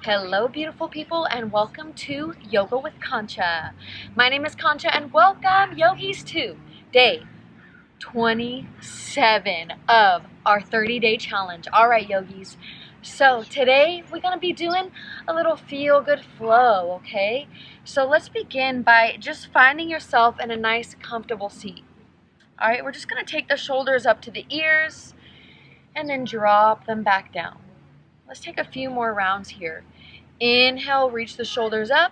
Hello beautiful people and welcome to Yoga with Concha. My name is Concha and welcome yogis to day 27 of our 30-day challenge. Alright yogis, so today we're going to be doing a little feel-good flow, okay? So let's begin by just finding yourself in a nice comfortable seat. Alright, we're just going to take the shoulders up to the ears and then drop them back down. Let's take a few more rounds here. Inhale, reach the shoulders up.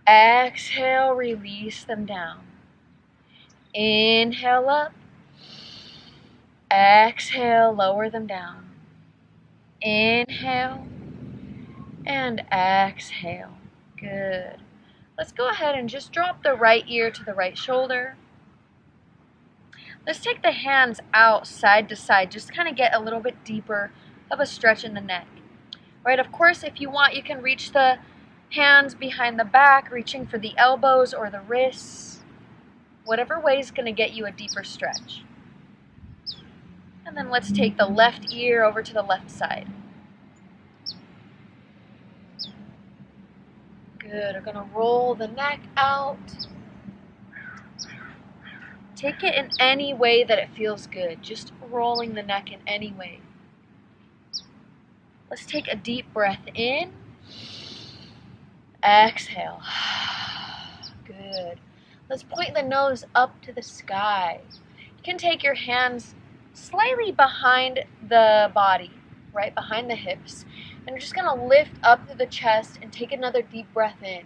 Exhale, release them down. Inhale up. Exhale, lower them down. Inhale and exhale. Good. Let's go ahead and just drop the right ear to the right shoulder. Let's take the hands out side to side. Just kind of get a little bit deeper of a stretch in the neck. Right, of course, if you want, you can reach the hands behind the back, reaching for the elbows or the wrists. Whatever way is going to get you a deeper stretch. And then let's take the left ear over to the left side. Good. We're going to roll the neck out. Take it in any way that it feels good. Just rolling the neck in any way. Let's take a deep breath in. Exhale. Good. Let's point the nose up to the sky. You can take your hands slightly behind the body, right behind the hips. And we're just going to lift up to the chest and take another deep breath in.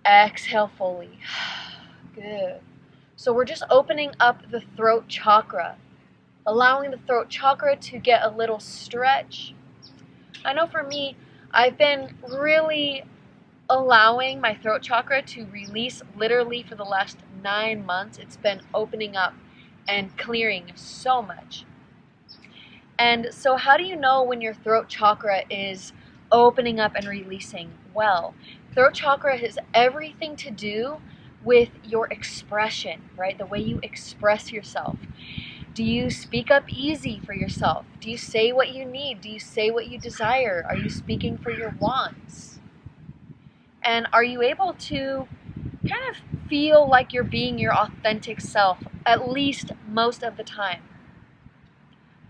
Exhale fully. Good. So we're just opening up the throat chakra. Allowing the throat chakra to get a little stretch. I know for me, I've been really allowing my throat chakra to release literally for the last 9 months. It's been opening up and clearing so much. And so how do you know when your throat chakra is opening up and releasing? Well, throat chakra has everything to do with your expression, right? The way you express yourself. Do you speak up easy for yourself? Do you say what you need? Do you say what you desire? Are you speaking for your wants? And are you able to kind of feel like you're being your authentic self, at least most of the time?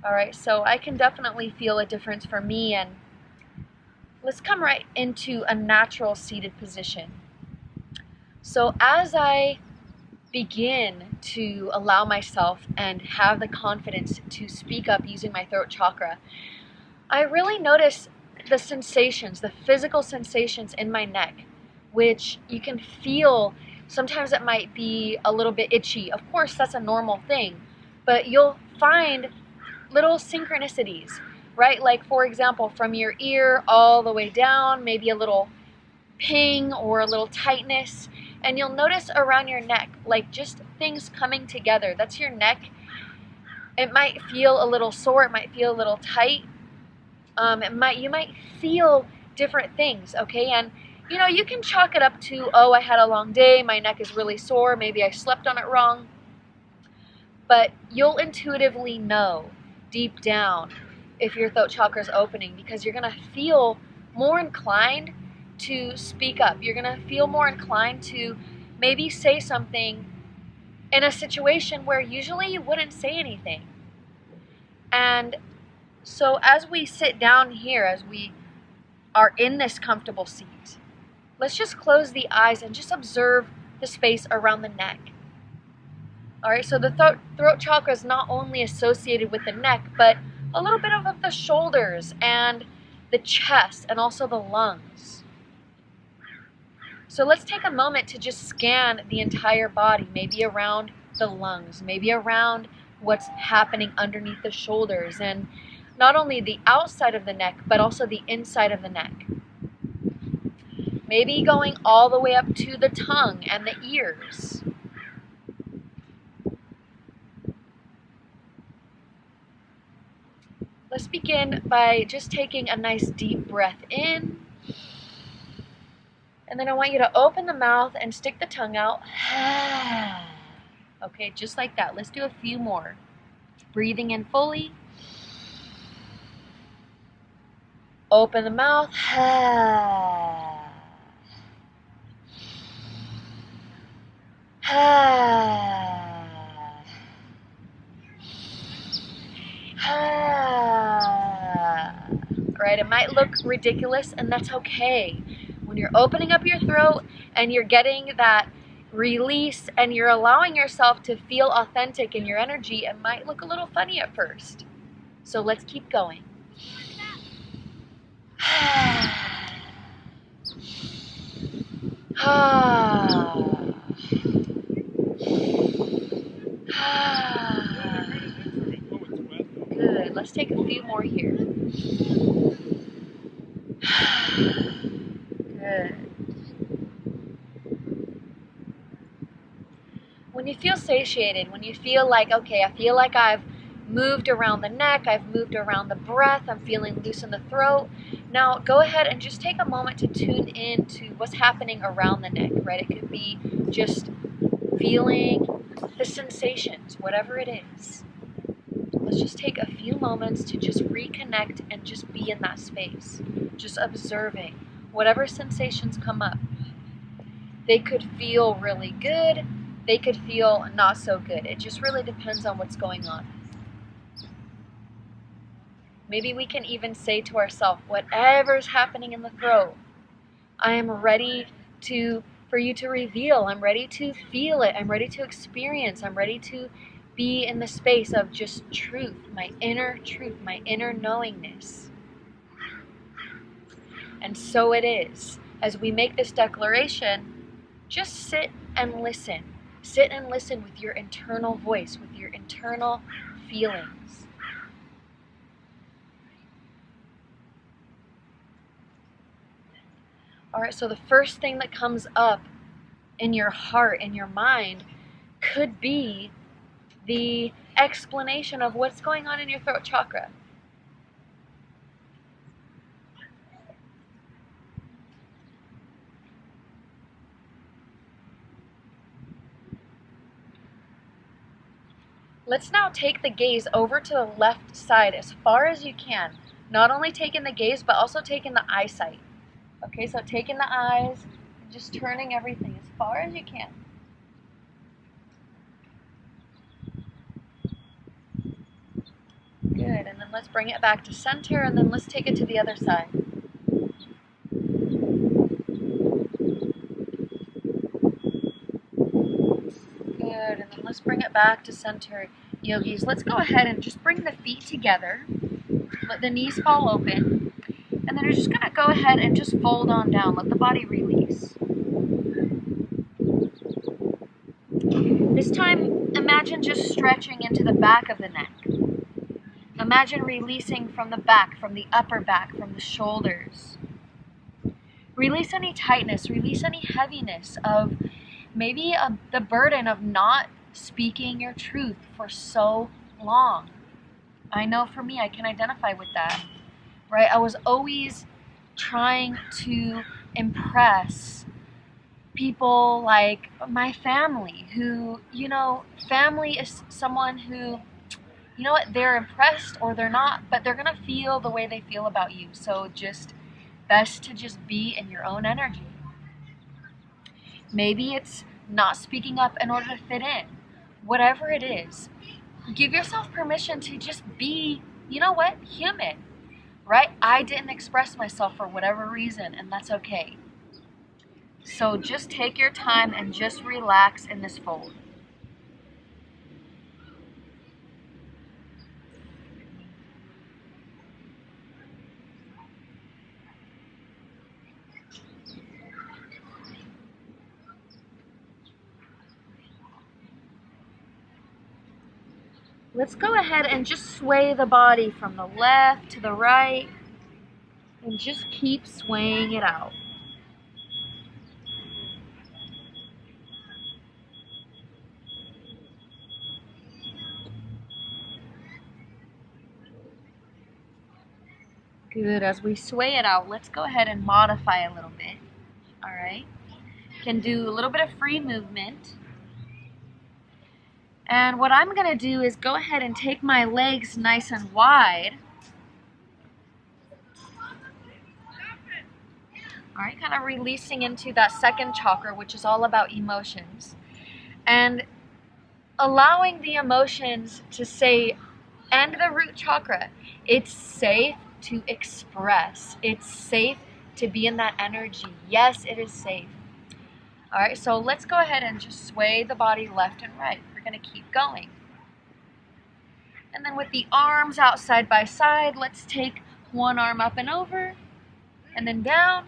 All right, so I can definitely feel a difference for me, and let's come right into a natural seated position. So as I begin to allow myself and have the confidence to speak up using my throat chakra, I really notice the sensations, the physical sensations in my neck, which you can feel. Sometimes it might be a little bit itchy. Of course, that's a normal thing, but you'll find little synchronicities, right? Like, for example, from your ear all the way down, maybe a little ping or a little tightness. And you'll notice around your neck, like just things coming together. That's your neck. It might feel a little sore. It might feel a little tight. You might feel different things, okay? And, you can chalk it up to, oh, I had a long day. My neck is really sore. Maybe I slept on it wrong. But you'll intuitively know deep down if your throat chakra is opening, because you're going to feel more inclined to speak up. You're going to feel more inclined to maybe say something in a situation where usually you wouldn't say anything. And so as we sit down here, as we are in this comfortable seat, let's just close the eyes and just observe the space around the neck. All right, so the throat chakra is not only associated with the neck, but a little bit of the shoulders and the chest and also the lungs. So let's take a moment to just scan the entire body, maybe around the lungs, maybe around what's happening underneath the shoulders, and not only the outside of the neck, but also the inside of the neck. Maybe going all the way up to the tongue and the ears. Let's begin by just taking a nice deep breath in. And then I want you to open the mouth and stick the tongue out. Okay, just like that. Let's do a few more. Breathing in fully. Open the mouth. Right, it might look ridiculous, and that's okay. When you're opening up your throat and you're getting that release and you're allowing yourself to feel authentic in your energy, it might look a little funny at first. So let's keep going. Good. Let's take a few more here. Good. When you feel satiated, when you feel like, okay, I feel like I've moved around the neck, I've moved around the breath, I'm feeling loose in the throat. Now go ahead and just take a moment to tune in to what's happening around the neck, right? It could be just feeling the sensations, whatever it is. Let's just take a few moments to just reconnect and just be in that space, just observing whatever sensations come up. They could feel really good, they could feel not so good. It just really depends on what's going on. Maybe we can even say to ourselves, whatever's happening in the throat, I am ready for you to reveal. I'm ready to feel it. I'm ready to experience. I'm ready to be in the space of just truth, my inner knowingness. And so it is. As we make this declaration, just sit and listen. Sit and listen with your internal voice, with your internal feelings. All right, so the first thing that comes up in your heart, in your mind, could be the explanation of what's going on in your throat chakra. Let's now take the gaze over to the left side as far as you can. Not only taking the gaze, but also taking the eyesight. Okay, so taking the eyes and just turning everything as far as you can. Good, and then let's bring it back to center, and then let's take it to the other side. Good, and then let's bring it back to center. Yogis, let's go ahead and just bring the feet together. Let the knees fall open. And then you're just going to go ahead and just fold on down. Let the body release. This time, imagine just stretching into the back of the neck. Imagine releasing from the back, from the upper back, from the shoulders. Release any tightness, release any heaviness of maybe the burden of not speaking your truth for so long. I know for me, I can identify with that. Right? I was always trying to impress people like my family who, family is someone who, they're impressed or they're not, but they're going to feel the way they feel about you. So just best to just be in your own energy. Maybe it's not speaking up in order to fit in. Whatever it is, give yourself permission to just be, human. Right? I didn't express myself for whatever reason, and that's okay. So just take your time and just relax in this fold. Let's go ahead and just sway the body from the left to the right and just keep swaying it out. Good. As we sway it out, let's go ahead and modify a little bit. All right. Can do a little bit of free movement. And what I'm going to do is go ahead and take my legs nice and wide. All right, kind of releasing into that second chakra, which is all about emotions. And allowing the emotions to say, and the root chakra, it's safe to express. It's safe to be in that energy. Yes, it is safe. All right, so let's go ahead and just sway the body left and right. We're going to keep going. And then with the arms out side by side, let's take one arm up and over, and then down,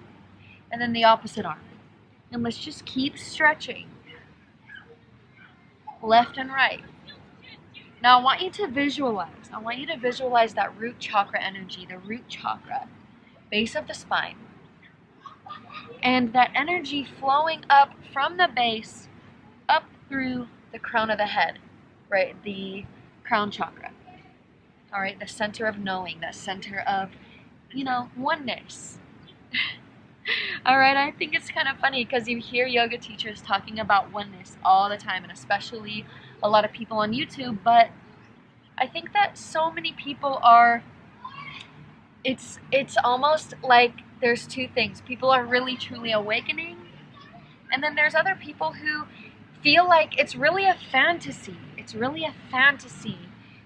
and then the opposite arm. And let's just keep stretching. Left and right. Now I want you to visualize. I want you to visualize that root chakra energy, the root chakra, base of the spine. And that energy flowing up from the base, up through the crown of the head, right? The crown chakra. All right, the center of knowing, the center of, oneness. All right, I think it's kind of funny because you hear yoga teachers talking about oneness all the time, and especially a lot of people on YouTube, but I think that so many people are, it's almost like there's two things. People are really truly awakening, and then there's other people who feel like it's really a fantasy. It's really a fantasy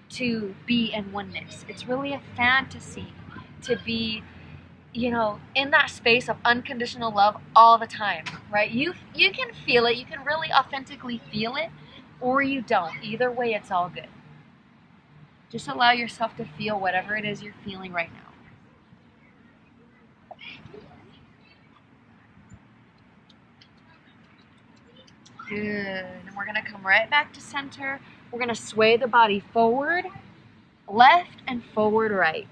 to be in oneness. It's really a fantasy to be, in that space of unconditional love all the time, right? You can feel it. You can really authentically feel it, or you don't. Either way, it's all good. Just allow yourself to feel whatever it is you're feeling right now. Good. And we're going to come right back to center. We're going to sway the body forward, left, and forward, right.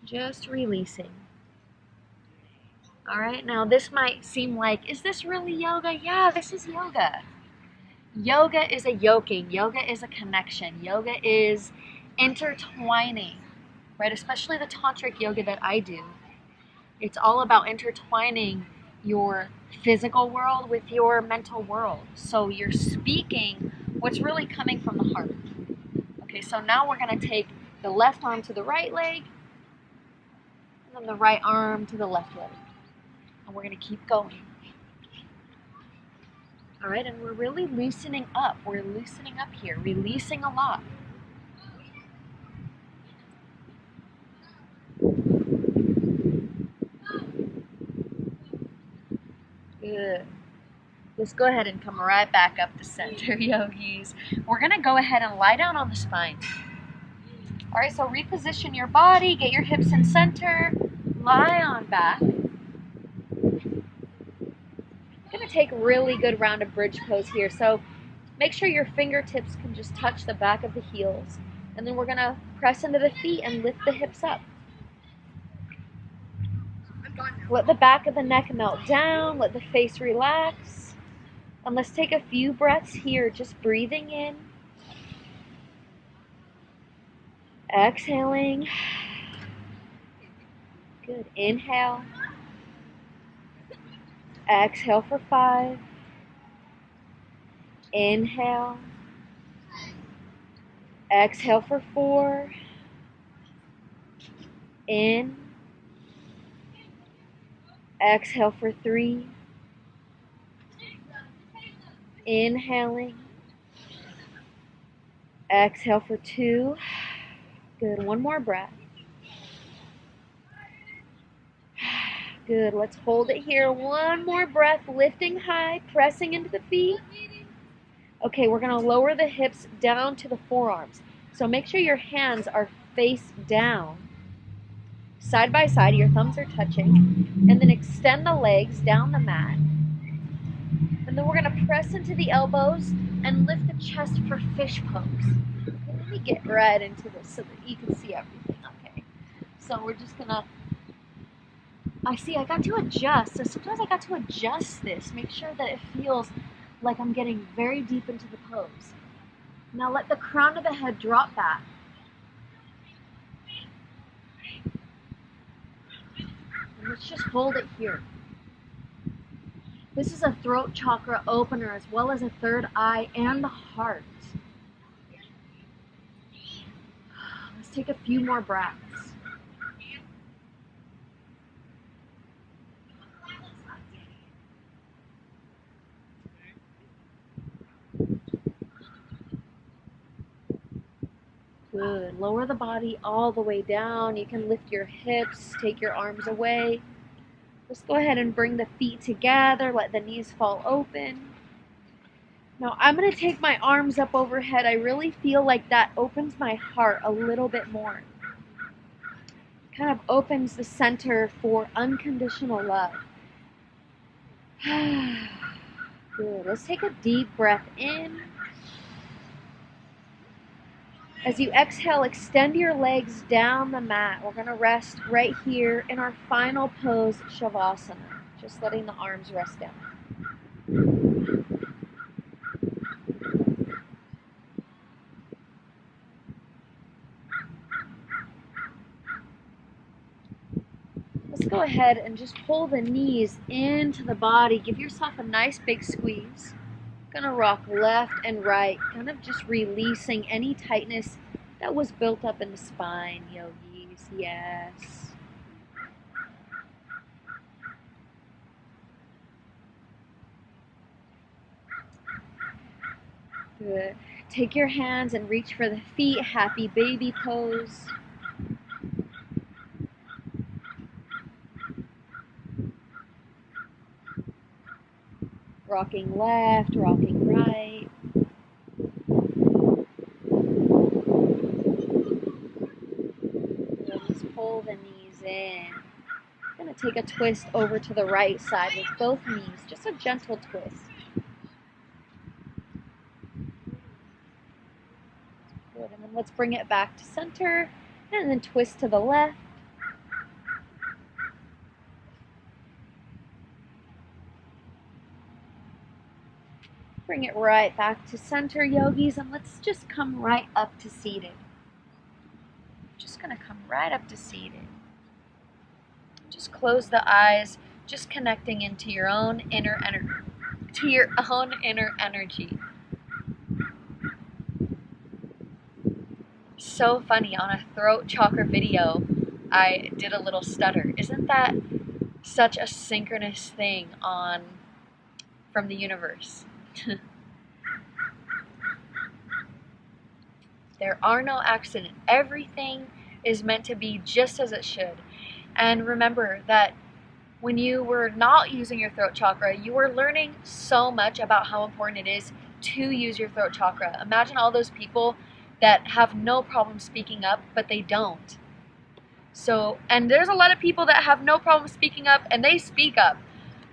Just releasing. All right, now this might seem like, is this really yoga? Yeah, this is yoga. Yoga is a yoking. Yoga is a connection. Yoga is intertwining, right? Especially the tantric yoga that I do. It's all about intertwining your physical world with your mental world. So you're speaking what's really coming from the heart. Okay, so now we're going to take the left arm to the right leg, and then the right arm to the left leg. And we're going to keep going. All right, and we're really loosening up. We're loosening up here, releasing a lot. Good. Let's go ahead and come right back up to center, yogis. We're going to go ahead and lie down on the spine. All right, so reposition your body, get your hips in center, lie on back. I'm going to take really good rounded bridge pose here. So make sure your fingertips can just touch the back of the heels. And then we're going to press into the feet and lift the hips up. Let the back of the neck melt down. Let the face relax. And let's take a few breaths here, just breathing in. Exhaling. Good. Inhale. Exhale for 5. Inhale. Exhale for 4. In. Exhale for 3. Inhaling. Exhale for 2. Good. One more breath. Good. Let's hold it here. One more breath, lifting high, pressing into the feet. Okay, we're going to lower the hips down to the forearms. So make sure your hands are face down, side by side. Your thumbs are touching. And then extend the legs down the mat. And then we're going to press into the elbows and lift the chest for fish pose. Okay, let me get right into this so that you can see everything. Okay, so we're just going to, I got to adjust. So sometimes I got to adjust this. Make sure that it feels like I'm getting very deep into the pose. Now let the crown of the head drop back. And let's just hold it here. This is a throat chakra opener as well as a third eye and the heart. Let's take a few more breaths. Good. Lower the body all the way down. You can lift your hips, take your arms away. Just go ahead and bring the feet together. Let the knees fall open. Now I'm going to take my arms up overhead. I really feel like that opens my heart a little bit more. Kind of opens the center for unconditional love. Good. Let's take a deep breath in. As you exhale, extend your legs down the mat. We're going to rest right here in our final pose, Shavasana. Just letting the arms rest down. Let's go ahead and just pull the knees into the body. Give yourself a nice big squeeze. Gonna rock left and right, kind of just releasing any tightness that was built up in the spine, yogis. Yes. Good. Take your hands and reach for the feet, happy baby pose. Rocking left, rocking right. Just pull the knees in. I'm going to take a twist over to the right side with both knees. Just a gentle twist. Good. And then let's bring it back to center. And then twist to the left. Bring it right back to center, yogis, and let's just come right up to seated. Just gonna come right up to seated. Just close the eyes, just connecting into your own inner energy. So funny, on a throat chakra video, I did a little stutter. Isn't that such a synchronous thing from the universe? There are no accidents. Everything is meant to be just as it should. And remember that when you were not using your throat chakra, you were learning so much about how important it is to use your throat chakra. Imagine all those people that have no problem speaking up, but they don't. And there's a lot of people that have no problem speaking up, and they speak up.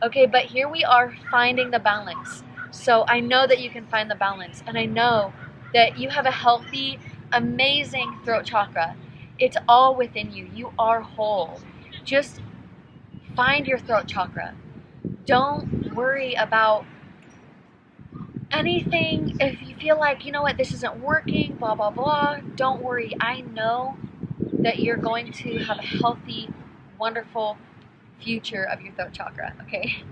Okay, but here we are finding the balance. So I know that you can find the balance, and I know that you have a healthy, amazing throat chakra. It's all within you. You are whole. Just find your throat chakra. Don't worry about anything. If you feel like, you know what, this isn't working, blah, blah, blah, don't worry. I know that you're going to have a healthy, wonderful future of your throat chakra, okay?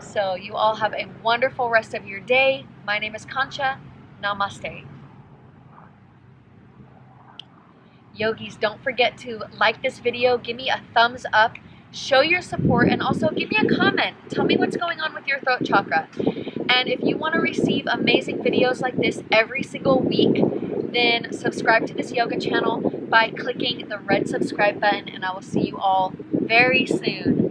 So you all have a wonderful rest of your day. My name is Concha. Namaste. Yogis, don't forget to like this video, give me a thumbs up, show your support, and also give me a comment. Tell me what's going on with your throat chakra. And if you want to receive amazing videos like this every single week, then subscribe to this yoga channel by clicking the red subscribe button, and I will see you all very soon.